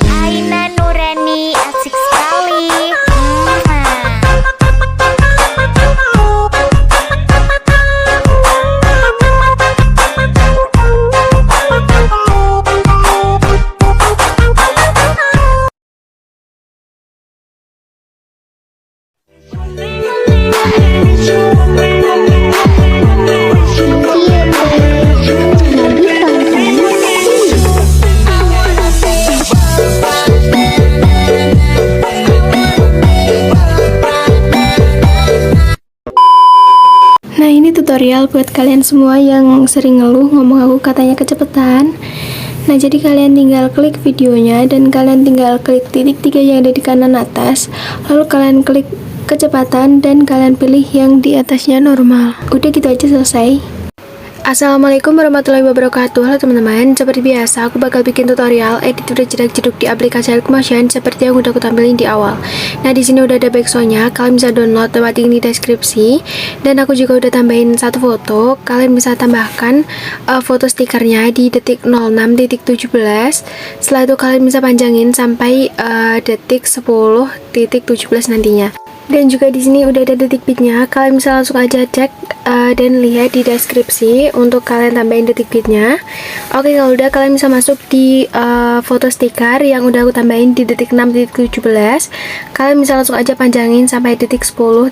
Aina Nurani asik sekali. Nah, ini tutorial buat kalian semua yang sering ngeluh ngomong aku katanya kecepatan. Nah, jadi kalian tinggal klik videonya dan kalian tinggal klik titik 3 yang ada di kanan atas. Lalu kalian klik kecepatan dan kalian pilih yang di atasnya normal. Udah gitu aja, selesai. Assalamualaikum warahmatullahi wabarakatuh. Halo teman-teman, seperti biasa aku bakal bikin tutorial edit video jedak-jeduk di aplikasi Motion seperti yang udah aku tampilin di awal. Nah, di sini udah ada backsoundnya, kalian bisa download lewat link di deskripsi. Dan aku juga udah tambahin satu foto, kalian bisa tambahkan foto stikernya di detik 06.17. Setelah itu kalian bisa panjangin sampai detik 10.17 nantinya. Dan juga di sini udah ada detik bitnya, kalian bisa langsung aja cek dan lihat di deskripsi untuk kalian tambahin detik bitnya. Oke, kalau udah kalian bisa masuk di foto stiker yang udah aku tambahin di detik 6.17. Kalian bisa langsung aja panjangin sampai detik 10.17.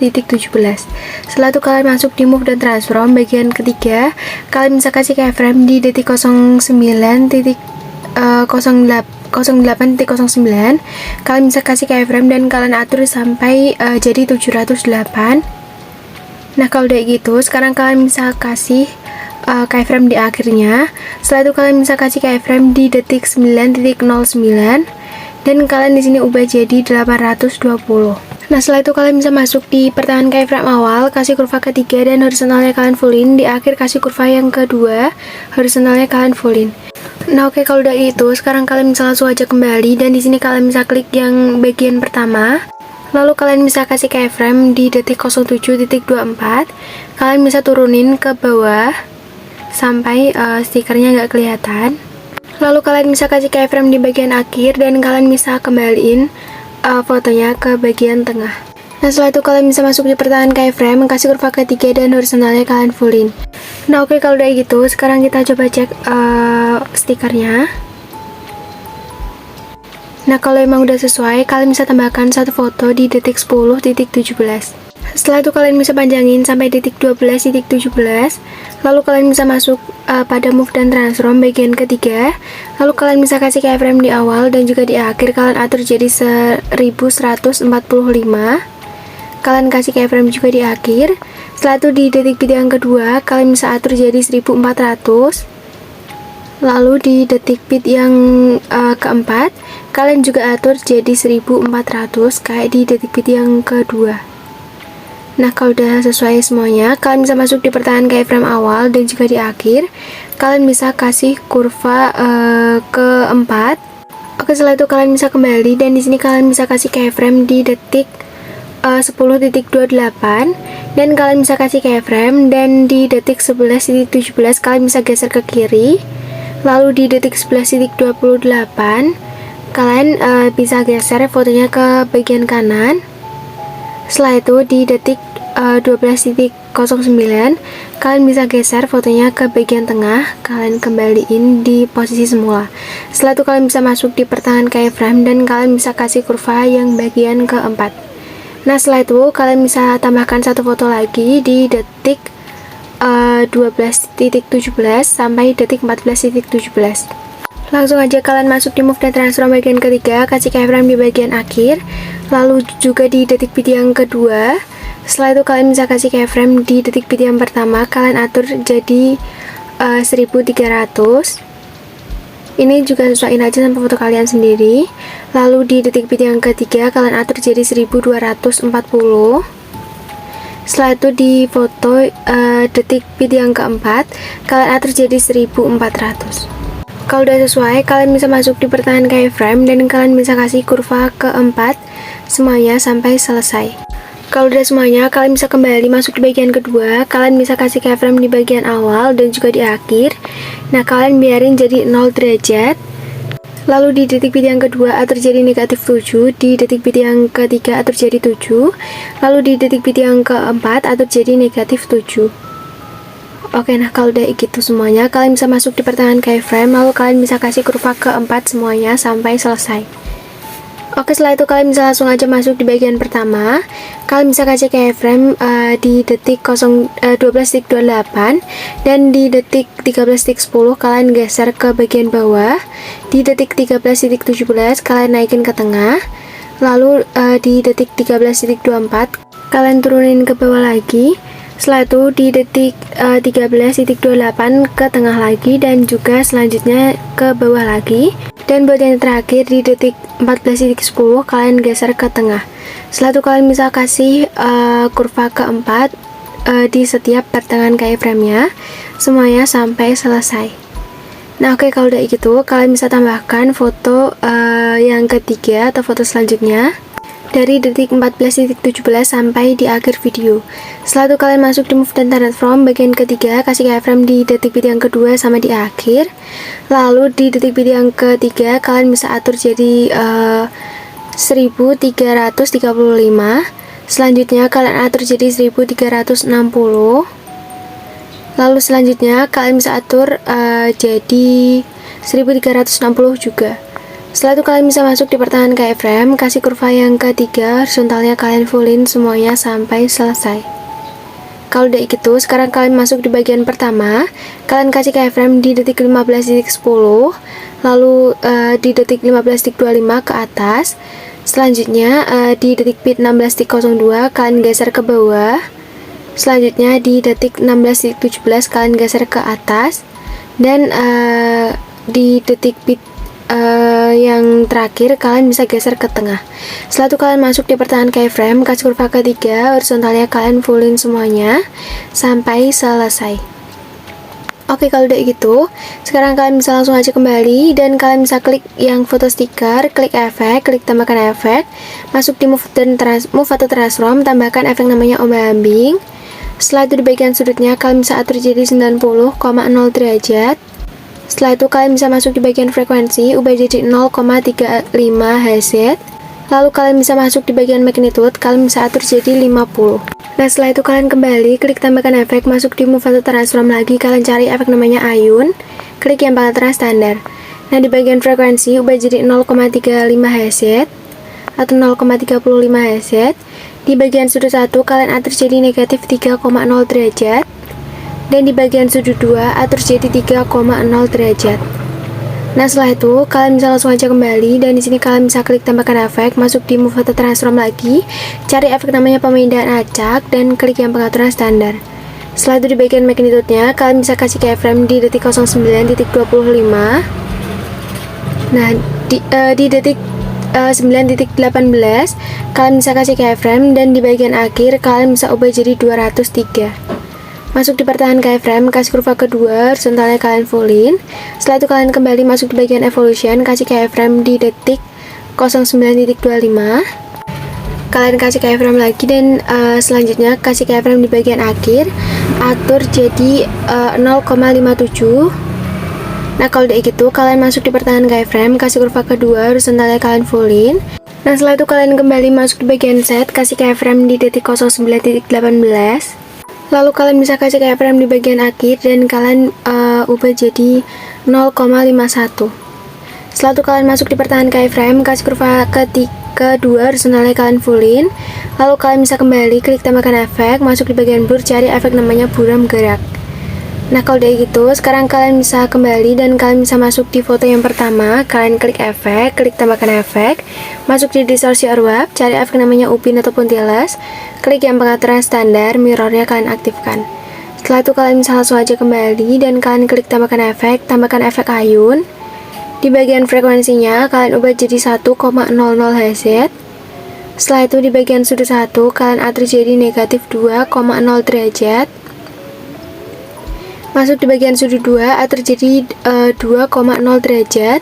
Setelah itu kalian masuk di move dan transform bagian ketiga, kalian bisa kasih keyframe di detik 08.09. Kalian bisa kasih keyframe dan kalian atur sampai jadi 708. Nah, kalau udah gitu, sekarang kalian bisa kasih keyframe di akhirnya. Setelah itu kalian bisa kasih keyframe di detik 9.09 dan kalian di sini ubah jadi 820. Nah, setelah itu kalian bisa masuk di pertahanan keyframe awal, kasih kurva ketiga dan horizontalnya kalian fullin. Di akhir kasih kurva yang kedua, horizontalnya kalian fullin. Nah, oke, kalau udah itu, sekarang kalian bisa langsung aja kembali dan di sini kalian bisa klik yang bagian pertama. Lalu kalian bisa kasih keyframe di detik 07.24. Kalian bisa turunin ke bawah sampai stikernya nggak kelihatan. Lalu kalian bisa kasih keyframe di bagian akhir dan kalian bisa kembaliin fotonya ke bagian tengah. Nah, setelah itu kalian bisa masuk di pertahanan keyframe, kasih kurva ketiga dan horizontalnya kalian fullin. Nah, oke, kalau udah gitu, sekarang kita coba cek stikernya. Nah, kalau emang udah sesuai, kalian bisa tambahkan satu foto di detik 10.17. Setelah itu kalian bisa panjangin sampai detik 12.17. Lalu kalian bisa masuk pada move dan transform bagian ketiga. Lalu kalian bisa kasih keyframe di awal dan juga di akhir kalian atur jadi 1145. Kalian kasih keyframe juga di akhir. Setelah itu di detik bit yang kedua kalian bisa atur jadi 1400. Lalu di detik bit yang keempat kalian juga atur jadi 1400 kayak di detik bit yang kedua. Nah, kalau udah sesuai semuanya, kalian bisa masuk di pertahanan keyframe awal dan juga di akhir. Kalian bisa kasih kurva keempat. Oke, setelah itu kalian bisa kembali dan di sini kalian bisa kasih keyframe di detik 10.28 dan kalian bisa kasih keyframe dan di detik 11.17 kalian bisa geser ke kiri. Lalu di detik 11.28 kalian bisa geser fotonya ke bagian kanan. Setelah itu di detik 12.09 kalian bisa geser fotonya ke bagian tengah, kalian kembaliin di posisi semula. Setelah itu kalian bisa masuk di pertahanan keyframe dan kalian bisa kasih kurva yang bagian keempat. Nah, setelah itu kalian bisa tambahkan satu foto lagi di detik 12.17 sampai detik 14.17. Langsung aja kalian masuk di move dan transform bagian ketiga, kasih keyframe di bagian akhir, lalu juga di detik bit yang kedua. Setelah itu kalian bisa kasih keyframe di detik bit yang pertama, kalian atur jadi 1300. Ini juga sesuaiin aja sama foto kalian sendiri. Lalu di detik bit yang ketiga kalian atur jadi 1240. Setelah itu di foto detik bit yang keempat kalian atur jadi 1400. Kalau udah sesuai, kalian bisa masuk di pertahanan keyframe dan kalian bisa kasih kurva keempat semuanya sampai selesai. Kalau udah semuanya, kalian bisa kembali masuk di bagian kedua. Kalian bisa kasih keyframe di bagian awal dan juga di akhir. Nah, kalian biarin jadi 0 derajat. Lalu di detik bit yang kedua atur jadi negatif 7, di detik bit yang ketiga atur jadi 7, lalu di detik bit yang keempat atur jadi negatif 7. Oke, nah kalau udah gitu semuanya, kalian bisa masuk di pertengahan keyframe, lalu kalian bisa kasih kurva keempat semuanya sampai selesai. Oke, setelah itu kalian bisa langsung aja masuk di bagian pertama. Kalian bisa kasih keyframe di detik 12.28 dan di detik 13.10 kalian geser ke bagian bawah. Di detik 13.17 kalian naikin ke tengah. Lalu di detik 13.24 kalian turunin ke bawah lagi. Setelah itu di detik 13.28 ke tengah lagi dan juga selanjutnya ke bawah lagi. Dan buat yang terakhir di detik 14.10 kalian geser ke tengah. Setelah itu kalian bisa kasih kurva keempat di setiap pertengahan keyframe-nya semuanya sampai selesai. Nah oke, kalau udah gitu kalian bisa tambahkan foto yang ketiga atau foto selanjutnya dari detik 14.17 sampai di akhir video. Setelah itu kalian masuk di move dan transform bagian ketiga, kasih keyframe di detik bit yang kedua sama di akhir. Lalu di detik bit yang ketiga kalian bisa atur jadi 1335. Selanjutnya kalian atur jadi 1360. Lalu selanjutnya kalian bisa atur jadi 1360 juga. Setelah itu kalian bisa masuk di pertengahan keyframe, kasih kurva yang ketiga, horizontalnya kalian fullin semuanya sampai selesai. Kalau udah gitu, sekarang kalian masuk di bagian pertama, kalian kasih keyframe di detik 15.10, lalu di detik 15.25 ke atas. Selanjutnya di detik bit 16.02 kalian geser ke bawah. Selanjutnya di detik 16.17 kalian geser ke atas. Dan di detik bit yang terakhir kalian bisa geser ke tengah. Setelah itu kalian masuk di pertengahan keyframe, kasih kurva ketiga, horizontalnya kalian fullin semuanya sampai selesai. Oke, kalau udah gitu sekarang kalian bisa langsung aja kembali dan kalian bisa klik yang foto stiker, klik efek, klik tambahkan efek, masuk di move atau transform, tambahkan efek namanya ombak ambing. Setelah itu di bagian sudutnya kalian bisa atur jadi 90,0 derajat. Setelah itu kalian bisa masuk di bagian frekuensi, ubah jadi 0,35 Hz. Lalu kalian bisa masuk di bagian magnitude, kalian bisa atur jadi 50. Nah setelah itu kalian kembali, klik tambahkan efek, masuk di move atau transform lagi, kalian cari efek namanya ayun, klik yang paling standar. Nah di bagian frekuensi, ubah jadi 0,35 Hz atau 0,35 Hz. Di bagian sudut 1, kalian atur jadi negatif 3,0 derajat. Dan di bagian sudut 2 atur jadi 3,0 derajat. Nah setelah itu kalian bisa langsung aja kembali dan di sini kalian bisa klik tambahkan efek, masuk di move atau transform lagi, cari efek namanya pemindahan acak dan klik yang pengaturan standar. Setelah itu di bagian magnitude-nya kalian bisa kasih keyframe di detik 09.25. Nah di detik 9.18 kalian bisa kasih keyframe dan di bagian akhir kalian bisa ubah jadi 203. Masuk di pertengahan keyframe, kasih kurva kedua, horizontalnya kalian fullin. Setelah itu kalian kembali masuk di bagian evolution, kasih keyframe di detik 09.25. Kalian kasih keyframe lagi dan selanjutnya kasih keyframe di bagian akhir, atur jadi 0,57. Nah kalau udah gitu kalian masuk di pertengahan keyframe, kasih kurva kedua, horizontalnya kalian fullin. Nah setelah itu kalian kembali masuk di bagian set, kasih keyframe di detik 09.18. Lalu kalian bisa kasih keyframe di bagian akhir dan kalian ubah jadi 0,51. Setelah itu kalian masuk di pertengahan keyframe, kasih kurva kedua, horizontalnya kalian fullin. Lalu kalian bisa kembali, klik tambahkan efek, masuk di bagian blur, cari efek namanya buram gerak. Nah kalau udah gitu, sekarang kalian bisa kembali dan kalian bisa masuk di foto yang pertama. Kalian klik efek, klik tambahkan efek, masuk di distorsi or warp, cari efek namanya upin ataupun tiles, klik yang pengaturan standar, mirrornya kalian aktifkan. Setelah itu kalian bisa langsung aja kembali dan kalian klik tambahkan efek ayun. Di bagian frekuensinya kalian ubah jadi 1,00 Hz. Setelah itu di bagian sudut 1 kalian atur jadi negatif 2,0 derajat. Masuk di bagian sudut 2 atur jadi 2,0 derajat.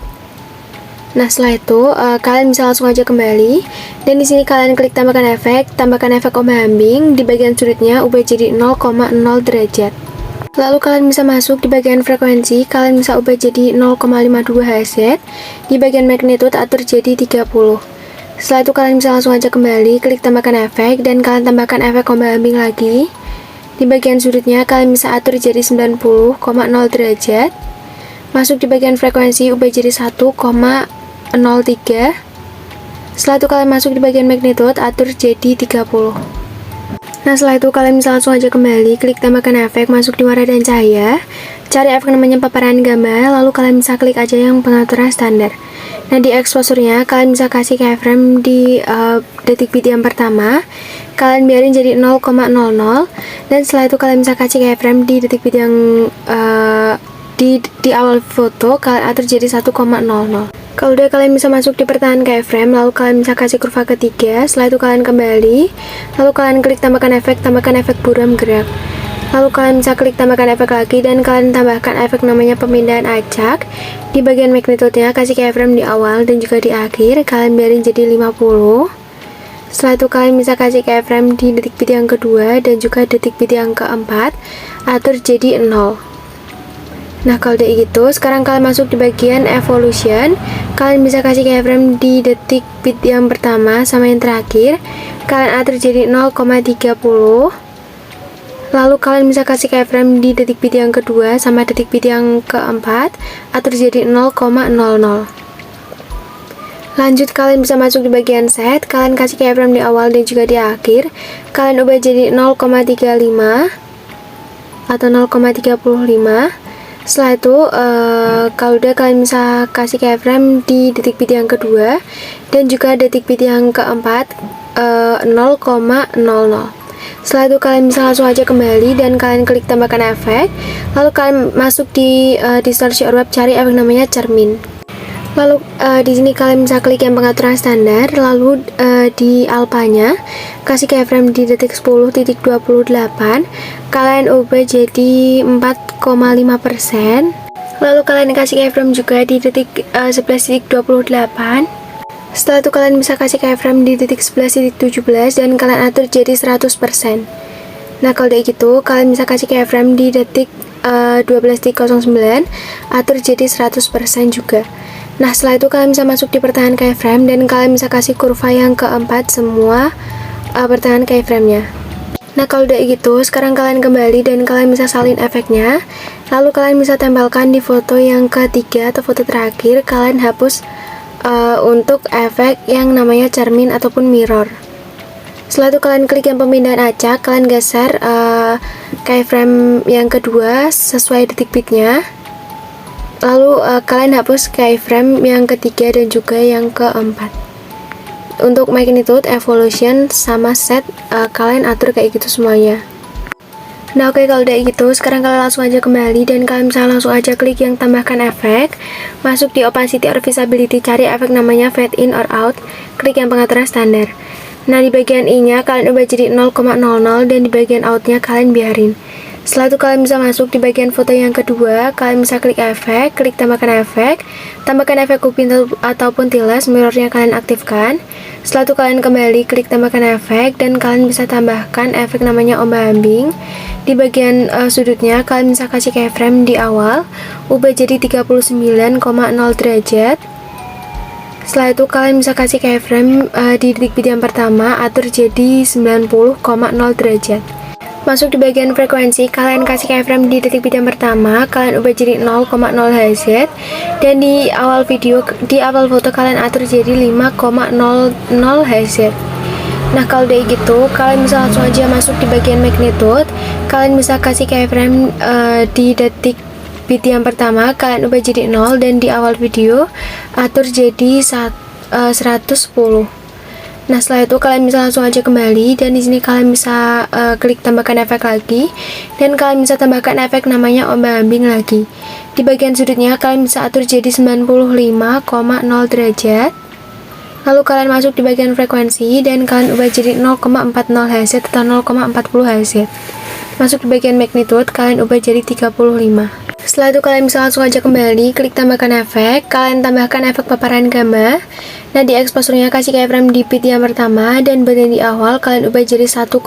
Nah setelah itu kalian bisa langsung aja kembali dan di sini kalian klik tambahkan efek ombak ambing. Di bagian sudutnya ubah jadi 0,0 derajat. Lalu kalian bisa masuk di bagian frekuensi, kalian bisa ubah jadi 0,52 Hz. Di bagian magnitude atur jadi 30. Setelah itu kalian bisa langsung aja kembali, klik tambahkan efek, dan kalian tambahkan efek ombak ambing lagi. Di bagian sudutnya kalian bisa atur jadi 90,0 derajat. Masuk di bagian frekuensi, ubah jadi 1,03. Setelah itu kalian masuk di bagian magnitude, atur jadi 30. Nah, setelah itu kalian bisa langsung aja kembali, klik tambahkan efek, masuk di warna dan cahaya, cari efek namanya paparan gambar, lalu kalian bisa klik aja yang pengaturan standar. Nah, di exposure-nya kalian bisa kasih keyframe di detik bit yang pertama, kalian biarin jadi 0,00, dan setelah itu kalian bisa kasih keyframe di detik bit yang di awal foto, kalian atur jadi 1,00. Kalau udah, kalian bisa masuk di pertahanan keyframe, lalu kalian bisa kasih kurva ketiga. Setelah itu kalian kembali, lalu kalian klik tambahkan efek buram gerak. Lalu kalian bisa klik tambahkan efek lagi, dan kalian tambahkan efek namanya pemindahan acak. Di bagian magnitude-nya kasih keyframe di awal dan juga di akhir, kalian biarin jadi 50. Setelah itu kalian bisa kasih keyframe di detik bit yang kedua dan juga detik bit yang keempat, atur jadi 0. Nah, kalau udah gitu, sekarang kalian masuk di bagian evolution. Kalian bisa kasih keyframe di detik bit yang pertama sama yang terakhir. Kalian atur jadi 0,30. Lalu kalian bisa kasih keyframe di detik bit yang kedua sama detik bit yang keempat, atur jadi 0,00. Lanjut, kalian bisa masuk di bagian set. Kalian kasih keyframe di awal dan juga di akhir. Kalian ubah jadi 0,35 atau 0,35. Setelah itu, kalau udah, kalian bisa kasih keyframe di detik bit yang kedua dan juga detik bit yang keempat, 0,00. Setelah itu kalian bisa langsung aja kembali dan kalian klik tambahkan efek. Lalu kalian masuk di distortion orb, cari efek namanya cermin. Lalu di sini kalian bisa klik yang pengaturan standar. Lalu di alpanya kasih keyframe di detik 10.28. Kalian ubah jadi 4,5%. Lalu kalian kasih keyframe juga di detik 11.28. Setelah itu kalian bisa kasih keyframe di detik 11.17 dan kalian atur jadi 100%. Nah, kalau udah gitu, kalian bisa kasih keyframe di detik 12.09, atur jadi 100% juga. Nah, setelah itu kalian bisa masuk di pertahanan keyframe dan kalian bisa kasih kurva yang keempat semua pertahanan keyframe-nya. Nah, kalau udah gitu, sekarang kalian kembali dan kalian bisa salin efeknya. Lalu kalian bisa tempelkan di foto yang ketiga atau foto terakhir. Kalian hapus untuk efek yang namanya cermin ataupun mirror. Setelah itu kalian klik yang pemindahan acak, kalian geser keyframe yang kedua sesuai detik bitnya. Lalu kalian hapus keyframe yang ketiga dan juga yang keempat. Untuk magnitude, evolution, sama set, kalian atur kayak gitu semuanya. Nah, oke, kalau udah gitu, sekarang kalian langsung aja kembali dan kalian bisa langsung aja klik yang tambahkan efek. Masuk di opacity or visibility, cari efek namanya fade in or out, klik yang pengaturan standar. Nah, di bagian I-nya kalian ubah jadi 0,00 dan di bagian out-nya kalian biarin. Setelah itu kalian bisa masuk di bagian foto yang kedua, kalian bisa klik efek, klik tambahkan efek upin ataupun tiles, mirrornya kalian aktifkan. Setelah itu kalian kembali, klik tambahkan efek dan kalian bisa tambahkan efek namanya ombak ambing. Di bagian sudutnya kalian bisa kasih keyframe di awal, ubah jadi 39,0 derajat. Setelah itu kalian bisa kasih keyframe di detik bit yang pertama, atur jadi 90,0 derajat. Masuk di bagian frekuensi, kalian kasih keyframe di detik bit yang pertama, kalian ubah jadi 0,0 Hz, dan di awal video, di awal foto kalian atur jadi 5,00 Hz. Nah, kalau udah gitu, kalian bisa langsung aja masuk di bagian magnitude. Kalian bisa kasih keyframe di detik bit yang pertama, kalian ubah jadi 0, dan di awal video atur jadi 110. Nah, setelah itu kalian bisa langsung aja kembali dan di sini kalian bisa klik tambahkan efek lagi dan kalian bisa tambahkan efek namanya ombak ambing lagi. Di bagian sudutnya kalian bisa atur jadi 95,0 derajat. Lalu kalian masuk di bagian frekuensi dan kalian ubah jadi 0,40 Hz atau 0,40 Hz. Masuk di bagian magnitude, kalian ubah jadi 35. Setelah itu kalian bisa langsung aja kembali, klik tambahkan efek, kalian tambahkan efek paparan gamma. Nah, di exposure-nya kasih keyframe di bit yang pertama dan bit yang di awal kalian ubah jadi 1,00.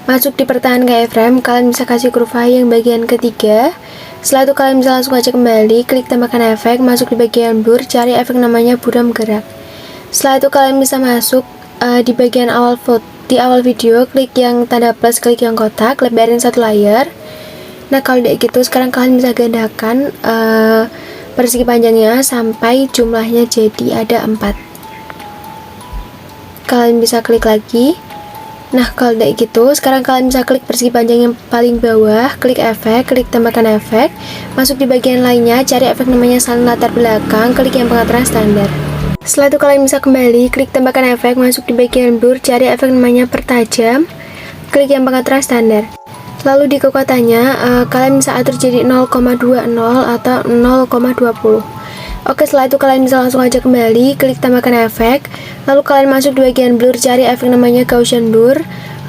masuk di pertahanan keyframe, kalian bisa kasih kurva yang bagian ketiga. Setelah itu kalian bisa langsung aja kembali, klik tambahkan efek, masuk di bagian blur, cari efek namanya buram gerak. Setelah itu kalian bisa masuk di bagian awal video, klik yang tanda plus, klik yang kotak, lebarin satu layar. Nah kalau udah gitu, sekarang kalian bisa gandakan persegi panjangnya sampai jumlahnya jadi ada 4. Kalian bisa klik lagi. Nah kalau udah gitu, sekarang kalian bisa klik persegi panjang yang paling bawah, klik efek, klik tambahkan efek, masuk di bagian lainnya, cari efek namanya salin latar belakang, klik yang pengaturan standar. Setelah itu kalian bisa kembali, klik tambahkan efek, masuk di bagian blur, cari efek namanya pertajam, klik yang pengaturan standar. Lalu di kekuatannya, kalian bisa atur jadi 0,20 atau 0,20. Oke, setelah itu kalian bisa langsung aja kembali, klik tambahkan efek, lalu kalian masuk di bagian blur, cari efek namanya Gaussian blur,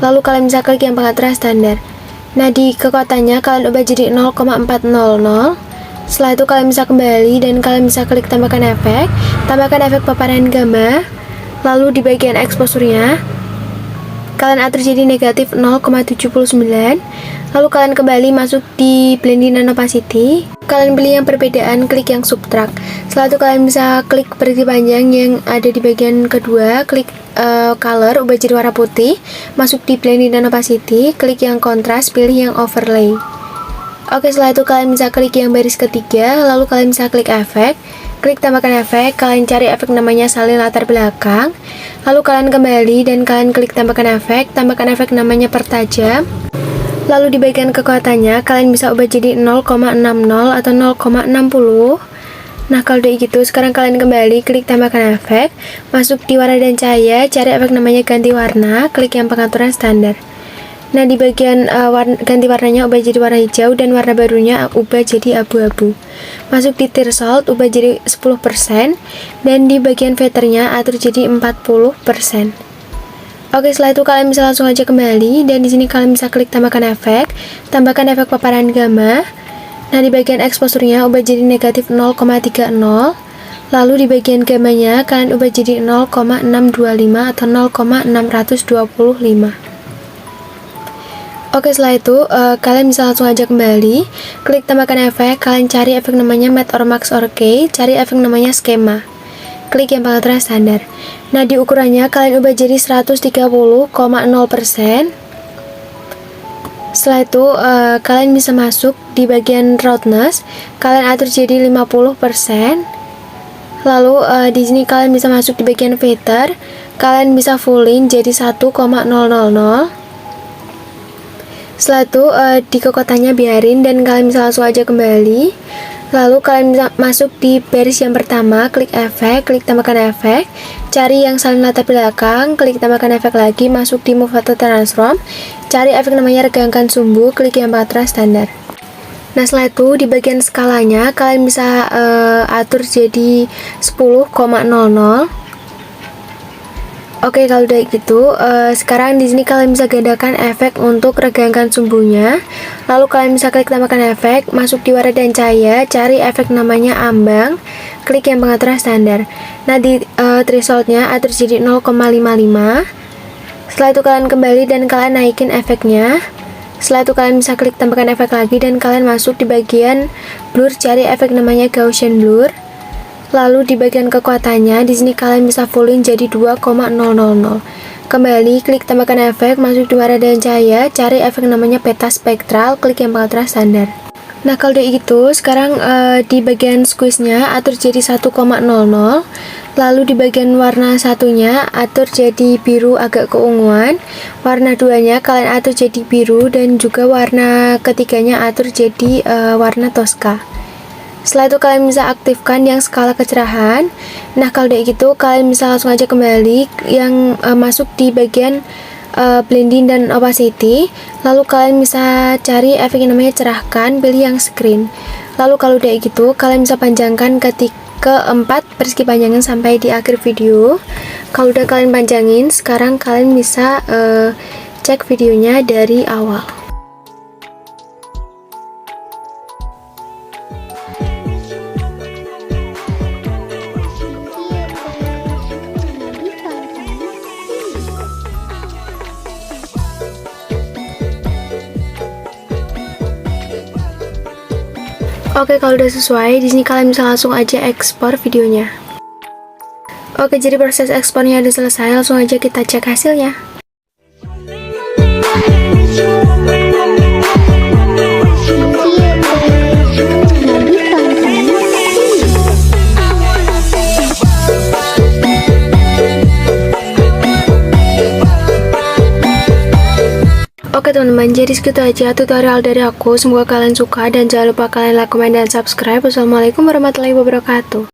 lalu kalian bisa klik yang pengaturan standar. Nah di kekuatannya kalian ubah jadi 0,400. Setelah itu kalian bisa kembali dan kalian bisa klik tambahkan efek paparan gamma, lalu di bagian exposure-nya kalian atur jadi negatif 0,79. Lalu kalian kembali masuk di blending dan opacity, kalian pilih yang perbedaan, klik yang subtract. Setelah itu kalian bisa klik persegi panjang yang ada di bagian kedua, klik color, ubah jadi warna putih, masuk di blending dan opacity, klik yang kontras, pilih yang overlay. Oke, setelah itu kalian bisa klik yang baris ketiga, lalu kalian bisa klik efek, klik tambahkan efek, kalian cari efek namanya salin latar belakang, lalu kalian kembali dan kalian klik tambahkan efek namanya pertajam. Lalu di bagian kekuatannya kalian bisa ubah jadi 0,60 atau 0,60. Nah kalau udah gitu, sekarang kalian kembali, klik tambahkan efek, masuk di warna dan cahaya, cari efek namanya ganti warna, klik yang pengaturan standar. Nah di bagian ganti warnanya ubah jadi warna hijau dan warna barunya ubah jadi abu-abu. Masuk di threshold ubah jadi 10% dan di bagian filternya atur jadi 40%. Oke, setelah itu kalian bisa langsung aja kembali dan di sini kalian bisa klik tambahkan efek paparan gamma. Nah di bagian exposure-nya ubah jadi negatif 0,30. Lalu di bagian gammanya kalian ubah jadi 0,625 atau 0,625. Oke, setelah itu kalian bisa langsung aja kembali, klik tambahkan efek, kalian cari efek namanya matte or max or key, cari efek namanya skema, klik yang pengaturan standar. Nah di ukurannya kalian ubah jadi 130,0%. Setelah itu kalian bisa masuk di bagian roughness, kalian atur jadi 50%. Lalu di sini kalian bisa masuk di bagian feather, kalian bisa fullin jadi 1,000. Setelah itu di kekuatannya biarin dan kalian bisa langsung aja kembali. Lalu kalian bisa masuk di baris yang pertama, klik efek, klik tambahkan efek, cari yang salin latar belakang, klik tambahkan efek lagi, masuk di move atau transform, cari efek namanya regangkan sumbu, klik yang pengaturan standar. Nah setelah itu di bagian skalanya kalian bisa atur jadi 10,00. Oke, kalau udah gitu, sekarang di sini kalian bisa gandakan efek untuk regangkan sumbunya. Lalu kalian bisa klik tambahkan efek, masuk di warna dan cahaya, cari efek namanya ambang, klik yang pengaturan standar. Nah di thresholdnya atur jadi 0,55. Setelah itu kalian kembali dan kalian naikin efeknya. Setelah itu kalian bisa klik tambahkan efek lagi dan kalian masuk di bagian blur, cari efek namanya Gaussian blur. Lalu di bagian kekuatannya, di sini kalian bisa fullin jadi 2,000. Kembali, klik tambahkan efek, masuk di warna dan cahaya, cari efek namanya peta spektral, klik yang pengaturan standar. Nah kalau udah gitu, sekarang di bagian squeeze-nya atur jadi 1,00. Lalu di bagian warna satunya atur jadi biru agak keunguan, warna duanya kalian atur jadi biru, dan juga warna ketiganya atur jadi warna Tosca. Setelah itu kalian bisa aktifkan yang skala kecerahan. Nah kalau udah gitu kalian bisa langsung aja kembali yang masuk di bagian blending dan opacity. Lalu kalian bisa cari efek yang namanya cerahkan, pilih yang screen. Lalu kalau udah gitu kalian bisa panjangkan keempat persegi panjangin sampai di akhir video. Kalau udah kalian panjangin, sekarang kalian bisa cek videonya dari awal. Oke, kalau udah sesuai, di sini kalian bisa langsung aja ekspor videonya. Oke, jadi proses ekspornya udah selesai, langsung aja kita cek hasilnya. Oke teman-teman, jadi segitu aja tutorial dari aku. Semoga kalian suka dan jangan lupa kalian like, komen, dan subscribe. Wassalamualaikum warahmatullahi wabarakatuh.